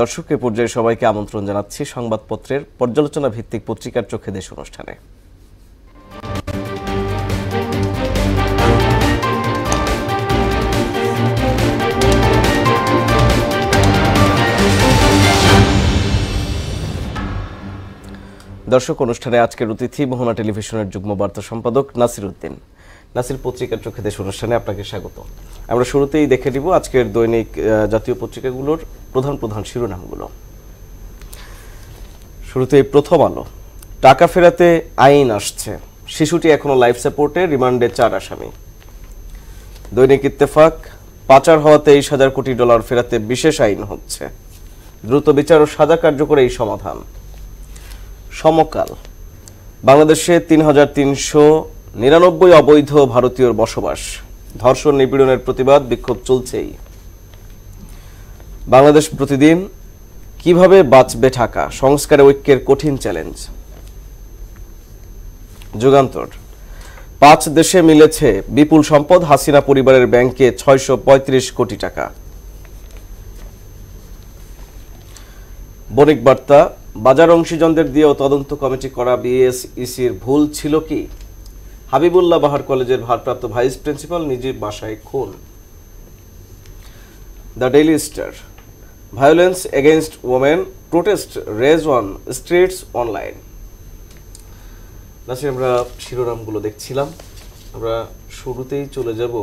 দর্শক এ পর্যায়ে সবাইকে আমন্ত্রণ জানাচ্ছি সংবাদপত্রের পর্যালোচনা ভিত্তিক পত্রিকার চোখে দেশ অনুষ্ঠানে। দর্শক অনুষ্ঠানে আজকের অতিথি মোহনা টেলিভিশনের যুগ্ম বার্তা সম্পাদক নাসির উদ্দিন। নাসির, পত্রিকার চোখে দেশ অনুষ্ঠানে আপনাকে স্বাগত। আমরা শুরুতেই দেখে নিব আজকের দৈনিক জাতীয় পত্রিকাগুলোর প্রধান প্রধান শিরোনামগুলো। শুরুতেই প্রথম আলো, টাকা ফেরাতে আইন আসছে, শিশুটি এখনো লাইফ সাপোর্টে, রিমান্ডে 4 আসামি। দৈনিক ইত্তেফাক, পাচার হওয়া 23,000 কোটি ডলার ফেরাতে বিশেষ আইন হচ্ছে, দ্রুত বিচার ও সাজা কার্যকরে এই সমাধান। সমকাল, বাংলাদেশে 3,399 অবৈধ ভারতীয়র বসবাস, ধর্ষণ নিপীড়নের প্রতিবাদ বিক্ষোভ চলছেই। বাংলাদেশ প্রতিদিন, কিভাবে বাঁচবে ঢাকা, সংস্কারে ঐক্যের কঠিন চ্যালেঞ্জ। যুগান্তর, 5 দেশে মিলেছে বিপুল সম্পদ, হাসিনা পরিবারের ব্যাংকে 635 কোটি টাকা। বণিক বার্তা, বাজার অংশীজনদের দিয়েও তদন্ত কমিটি করা বিএসইসির ভুল ছিল কি? হাবিবুল্লাহ বাহার কলেজের ভারপ্রাপ্ত ভাইস প্রিন্সিপাল নিজের বাসায় খুন। The Daily Star, violence against women, protest rage on streets online. Nasir, আমরা শিরোনামগুলো দেখছিলাম, আমরা শুরুতেই চলে যাব।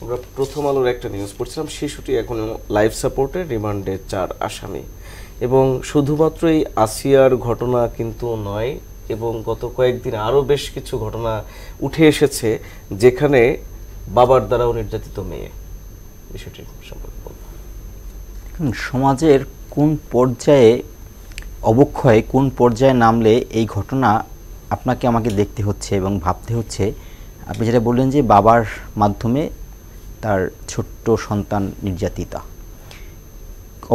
আমরা প্রথম আলোর একটা নিউজ পড়ছিলাম, শিশুটি এখনো লাইফ সাপোর্টে, রিমান্ডে 4 আসামি। এবং শুধুমাত্র এই আসিয়ার ঘটনা কিন্তু নয়, এবং গত কয়েকদিন আরও বেশ কিছু ঘটনা উঠে এসেছে যেখানে বাবার দ্বারাও নির্যাতিত মেয়ে। বিষয়টি সম্পর্কে বলবো। সমাজের কোন পর্যায়ে অবক্ষয়, কোন পর্যায়ে নামলে এই ঘটনা আপনাকে আমাকে দেখতে হচ্ছে এবং ভাবতে হচ্ছে। আপনি যেটা বললেন যে বাবার মাধ্যমে তার ছোট্ট সন্তান নির্যাতিতা,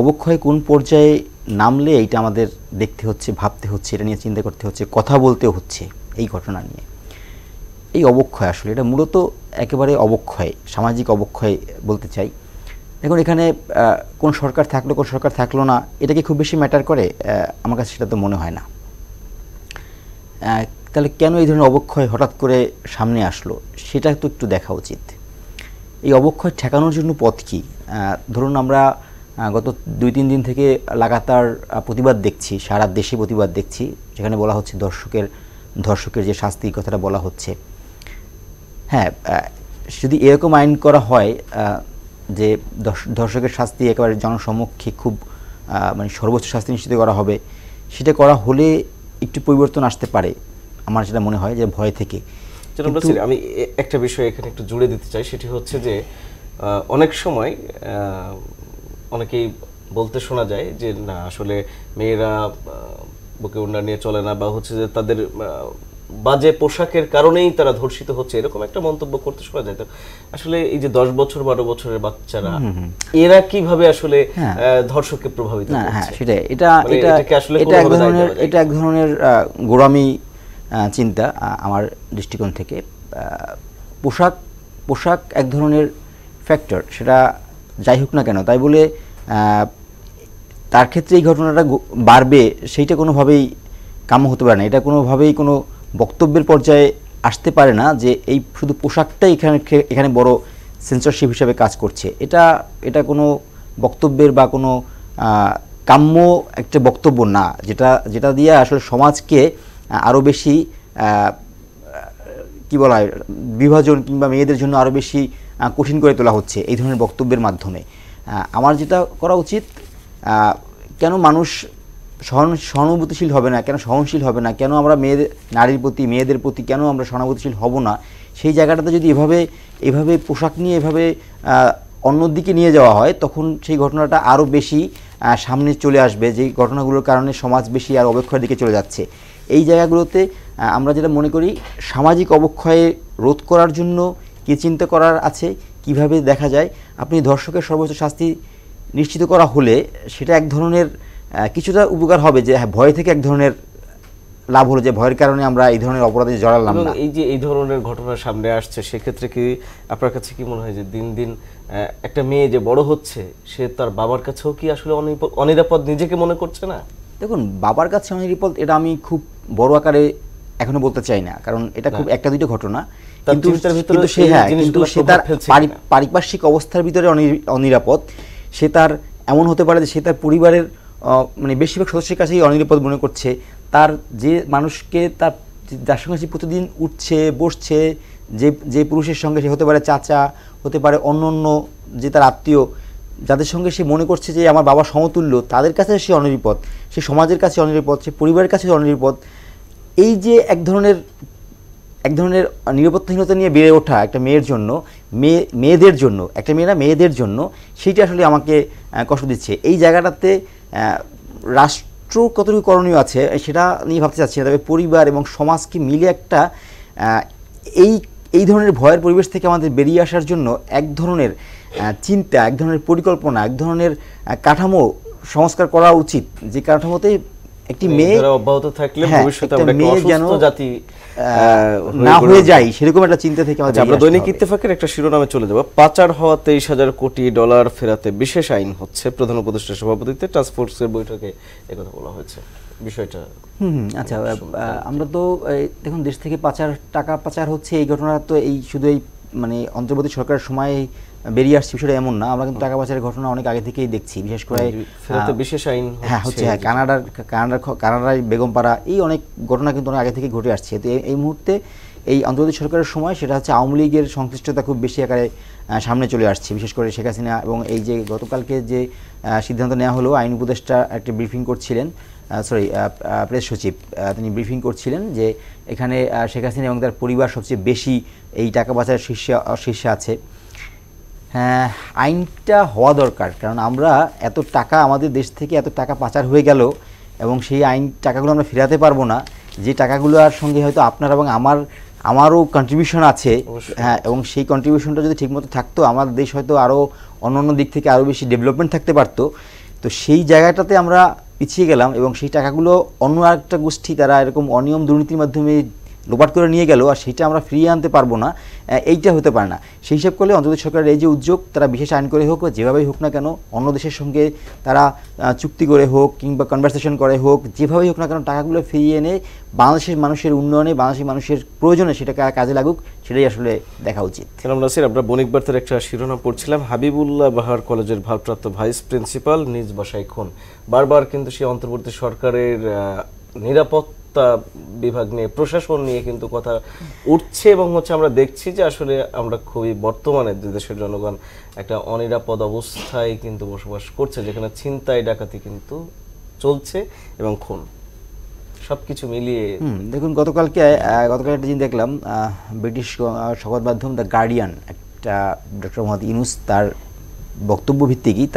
অবক্ষয় কোন পর্যায়ে নামলে এইটা আমাদের দেখতে হচ্ছে, ভাবতে হচ্ছে, এটা নিয়ে চিন্তা করতে হচ্ছে, কথা বলতেও হচ্ছে এই ঘটনা নিয়ে। এই অবক্ষয় আসলে এটা মূলত একেবারে অবক্ষয়, সামাজিক অবক্ষয় বলতে চাই। এখন এখানে কোন সরকার থাকলো কোন সরকার থাকলো না, এটা কি খুব বেশি ম্যাটার করে? আমার কাছে সেটা তো মনে হয় না। তাহলে কেন এই ধরনের অবক্ষয় হঠাৎ করে সামনে আসলো সেটা তো একটু দেখা উচিত। এই অবক্ষয় ঠেকানোর জন্য পথ কী? ধরুন আমরা গত 2-3 দিন থেকে লাগাতার প্রতিবাদ দেখছি, সারা দেশে প্রতিবাদ দেখছি, যেখানে বলা হচ্ছে ধর্ষকের যে শাস্তির কথাটা বলা হচ্ছে। হ্যাঁ, যদি এরকম আইন করা হয় যে ধর্ষকের শাস্তি একেবারে জনসমক্ষে খুব মানে সর্বোচ্চ শাস্তি নিশ্চিত করা হবে, সেটা করা হলে একটু পরিবর্তন আসতে পারে, আমার যেটা মনে হয়, যে ভয় থেকে। আমি একটা বিষয় এখানে একটু জুড়ে দিতে চাই, সেটি হচ্ছে যে অনেক সময় অনেকেই বলতে শোনা যায় যে না, আসলে মেয়েরা বুকে ওড়না নিয়ে চলে না, বা হচ্ছে যে তাদের বাজে পোশাকের কারণেই তারা ধর্ষিত হচ্ছে, এরকম একটা মন্তব্য করতে শোনা যায়। তো আসলে এই যে 10 বছর 12 বছরের বাচ্চারা, এরা কিভাবে আসলে ধর্ষককে প্রভাবিত করছে? হ্যাঁ, সেটাই। এটা এক ধরনের গোড়ামি চিন্তা আমার দৃষ্টিকোণ থেকে। পোশাক এক ধরনের ফ্যাক্টর, সেটা যাই হোক না কেন, তাই বলে তার ক্ষেত্রে এই ঘটনাটা বাড়বে সেইটা কোনোভাবেই কাম্য হতে পারে না। এটা কোনোভাবেই কোনো বক্তব্যের পর্যায়ে আসতে পারে না যে এই শুধু পোশাকটাই এখানে বড় সেন্সরশিপ হিসাবে কাজ করছে। এটা কোনো বক্তব্যের বা কোনো কাম্য একটা বক্তব্য না, যেটা দিয়ে আসলে সমাজকে আরও বেশি কি বলা হয়, বিভাজন কিংবা মেয়েদের জন্য আরও বেশি কঠিন করে তোলা হচ্ছে এই ধরনের বক্তব্যের মাধ্যমে। আমার যেটা করা উচিত, কেন মানুষ সহানুভূতিশীল হবে না, কেন সহনশীল হবে না, কেন আমরা নারীর প্রতি, মেয়েদের প্রতি কেন আমরা সহানুভূতিশীল হব না, সেই জায়গাটাতে যদি এভাবে পোশাক নিয়ে এভাবে অন্যদিকে নিয়ে যাওয়া হয়, তখন সেই ঘটনাটা আরও বেশি সামনে চলে আসবে, যেই ঘটনাগুলোর কারণে সমাজ বেশি আর অবক্ষয়ের দিকে চলে যাচ্ছে। এই জায়গাগুলোতে আমরা যেটা মনে করি, সামাজিক অবক্ষয়ে রোধ করার জন্য কী চিন্তা করার আছে, কিভাবে দেখা যায়। আপনি ধর্ষকের সর্বোচ্চ শাস্তি নিশ্চিত করা হলে সেটা এক ধরনের কিছুটা উপকার হবে, যে হ্যাঁ, ভয় থেকে এক ধরনের লাভ হলো যে ভয়ের কারণে আমরা এই ধরনের অপরাধে জড়ালাম এবং না। এই যে এই ধরনের ঘটনা সামনে আসছে, সেক্ষেত্রে কি আপনার কাছে কি মনে হয় যে দিন দিন একটা মেয়ে যে বড় হচ্ছে, সে তার বাবার কাছেও কি আসলে অনিরাপদ নিজেকে মনে করছে না? দেখুন, বাবার কাছে অনিরাপদ এটা আমি খুব বড় আকারে এখনো বলতে চাই না, কারণ এটা খুব একটা দুটো ঘটনা, কিন্তু সে তার পারিপার্শ্বিক অবস্থার ভিতরে অনিরাপদ। সে তার এমন হতে পারে যে সে তার পরিবারের মানে বেশিরভাগ সদস্যের কাছেই অনিরাপদ মনে করছে। তার যে মানুষকে যার সঙ্গে সে প্রতিদিন উঠছে বসছে, যে পুরুষের সঙ্গে সে হতে পারে চাচা, হতে পারে অন্য অন্য যে তার আত্মীয়, যাদের সঙ্গে সে মনে করছে যে আমার বাবা সমতুল্য, তাদের কাছে সে অনিরাপদ, সে সমাজের কাছে অনিরাপদ, সে পরিবারের কাছে অনিরাপদ। এই যে এক ধরনের নিরাপত্তাহীনতা নিয়ে বেড়ে ওঠা একটা মেয়ের জন্য, মেয়েদের জন্য, একটা মেয়েরা মেয়েদের জন্য, সেইটা আসলে আমাকে কষ্ট দিচ্ছে। এই জায়গাটাতে রাষ্ট্র কতটুকু করণীয় আছে সেটা নিয়ে ভাবতে চাচ্ছি না, তবে পরিবার এবং সমাজকে মিলে একটা এই ধরনের ভয়ের পরিবেশ থেকে আমাদের বেরিয়ে আসার জন্য এক ধরনের চিন্তা, এক ধরনের পরিকল্পনা, এক ধরনের কাঠামো সংস্কার করা উচিত, যে কাঠামোতে একটি মেয়ে অব্যাহত থাকলে ভবিষ্যতে আমরা একটা অসুস্থ জাতি না হয়ে যায়, সেরকম একটা চিন্তা থেকে আমরা দৈনিক ইত্তেফাকের একটা শিরোনামে চলে যাব। পাচার হওয়া $23,000 কোটি ফেরাতে বিশেষ আইন হচ্ছে, প্রধান উপদেষ্টার সভাপতিত্বে টাস্কফোর্সের বৈঠকে একথা বলা হয়েছে। বিষয়টা আচ্ছা, আমরা তো দেখুন, দেশ থেকে টাকা পাচার হচ্ছে, এই ঘটনা তো শুধু এই মানে অন্তর্বর্তী সরকারের সময় বেরিয়ে আসছে বিষয়টা এমন না। আমরা কিন্তু টাকা পাচারের ঘটনা অনেক আগে থেকেই দেখছি, বিশেষ করে বিশেষ আইন হচ্ছে কানাডার বেগমপাড়া, এই অনেক ঘটনা কিন্তু অনেক আগে থেকে ঘটে আসছে। তো এই মুহূর্তে এই অন্তর্বর্তী সরকারের সময় সেটা হচ্ছে আওয়ামী লীগের সংশ্লিষ্টতা খুব বেশি আকারে সামনে চলে আসছে, বিশেষ করে শেখ হাসিনা। এবং এই যে গতকালকে যে সিদ্ধান্ত নেওয়া হলো, আইন উপদেষ্টা একটা ব্রিফিং করছিলেন, প্রেস সচিব তিনি ব্রিফিং করছিলেন যে এখানে শেখ হাসিনা এবং তার পরিবার সবচেয়ে বেশি এই টাকা পাচারের শীর্ষে আছে। হ্যাঁ, আইনটা হওয়া দরকার, কারণ আমরা এত টাকা, আমাদের দেশ থেকে এত টাকা পাচার হয়ে গেল এবং সেই টাকাগুলো আমরা ফেরাতে পারবো না, যে টাকাগুলোর সঙ্গে হয়তো আপনার এবং আমারও কন্ট্রিবিউশন আছে। হ্যাঁ, এবং সেই কন্ট্রিবিউশনটা যদি ঠিকমতো থাকতো, আমার দেশ হয়তো আরও অন্য দিক থেকে আরও বেশি ডেভেলপমেন্ট থাকতে পারতো। তো সেই জায়গাটাতে আমরা পিছিয়ে গেলাম এবং সেই টাকাগুলো অন্য আরেকটা গোষ্ঠী তারা এরকম অনিয়ম দুর্নীতির মাধ্যমে লোপাট করে নিয়ে গেল, আর সেটা আমরা ফিরিয়ে আনতে পারবো না, এইটা হতে পারে না। সেই হিসাব করলে অন্তর্বর্তী সরকারের এই যে উদ্যোগ, তারা বিশেষ আইন করে হোক, যেভাবেই হোক না কেন, অন্য দেশের সঙ্গে তারা চুক্তি করে হোক কিংবা কনভারসেশন করে হোক, যেভাবেই হোক না কেন, টাকাগুলো ফিরিয়ে এনে বাংলাদেশের মানুষের উন্নয়নে, বাংলাদেশের মানুষের প্রয়োজনে সেটা কাজে লাগুক, সেটাই আসলে দেখা উচিত। আমরা বণিক বার্তার একটা শিরোনাম পড়ছিলাম, হাবিবুল্লাহ বাহার কলেজের ভারপ্রাপ্ত ভাইস প্রিন্সিপাল নিজ বাসায় খুন। বারবার কিন্তু সেই অন্তর্বর্তী সরকারের নিরাপত্তা বিভাগ নিয়ে, প্রশাসন নিয়ে কিন্তু কথা উঠছে এবং আমরা দেখছি যে আসলে আমরা খুবই বর্তমানে দেশের জনগণ একটা অনিরাপদ অবস্থায় কিন্তু বসবাস করছে, যেখানে ছিনতাই ডাকাতি কিন্তু চলছে এবং খুন, সবকিছু মিলিয়ে। দেখুন, গতকালকে একটা জিনিস দেখলাম, ব্রিটিশ সংবাদ মাধ্যম দ্য গার্ডিয়ান একটা ডক্টর মোহাম্মদ ইউনূস তার বক্তব্য ভিত্তিকই,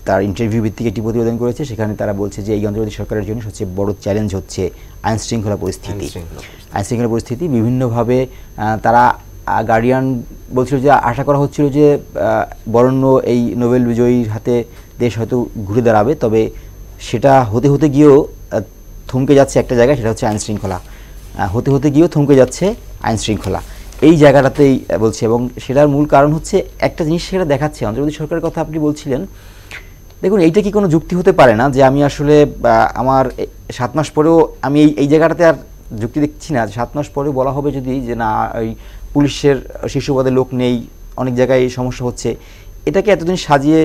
তার ইন্টারভিউ ভিত্তিক একটি প্রতিবেদন করেছে। সেখানে তারা বলছে যে এই অন্তর্বর্তী সরকারের জন্য সবচেয়ে বড় চ্যালেঞ্জ হচ্ছে আইন শৃঙ্খলা পরিস্থিতি। বিভিন্নভাবে তারা, গার্ডিয়ান বলছিল যে আশা করা হচ্ছিল যে বরেণ্য এই নোবেল বিজয়ীর হাতে দেশ হয়তো ঘুরে দাঁড়াবে, তবে সেটা হতে গিয়েও থমকে যাচ্ছে একটা জায়গায়, সেটা হচ্ছে আইন শৃঙ্খলা। হতে গিয়েও থমকে যাচ্ছে আইন শৃঙ্খলা, এই জায়গাটাতেই বলছে। এবং সেটার মূল কারণ হচ্ছে একটা জিনিস সেটা দেখাচ্ছে, অন্তর্বর্তী সরকারের কথা আপনি বলছিলেন, দেখুন এইটা কি কোনো যুক্তি হতে পারে না যে আমি আসলে আমার 7 মাস পরেও আমি এই জায়গাটাতে আর যুক্তি দেখছি না। 7 মাস পরে বলা হবে যদি যে না, ওই পুলিশের শীর্ষ পদে লোক নেই, অনেক জায়গায় এই সমস্যা হচ্ছে, এটাকে এতদিন সাজিয়ে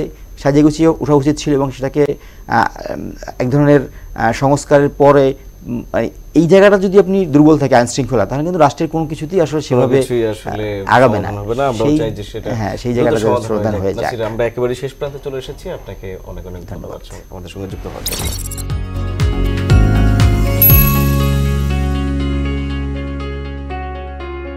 গুছিয়ে ওঠা উচিত ছিল এবং সেটাকে এক ধরনের সংস্কারের পরে এই জায়গাটা যদি আপনি দুর্বল থাকে আইন শৃঙ্খলা, তাহলে কিন্তু রাষ্ট্রের কোনো কিছুতেই আসলে সেভাবে আগাবে না। সেই জায়গাটা সমাধান হয়ে যায়। আমরা একেবারে শেষ প্রান্তে চলে এসেছি। আপনাকে অনেক ধন্যবাদ আমাদের সঙ্গে যুক্ত হওয়ার জন্য।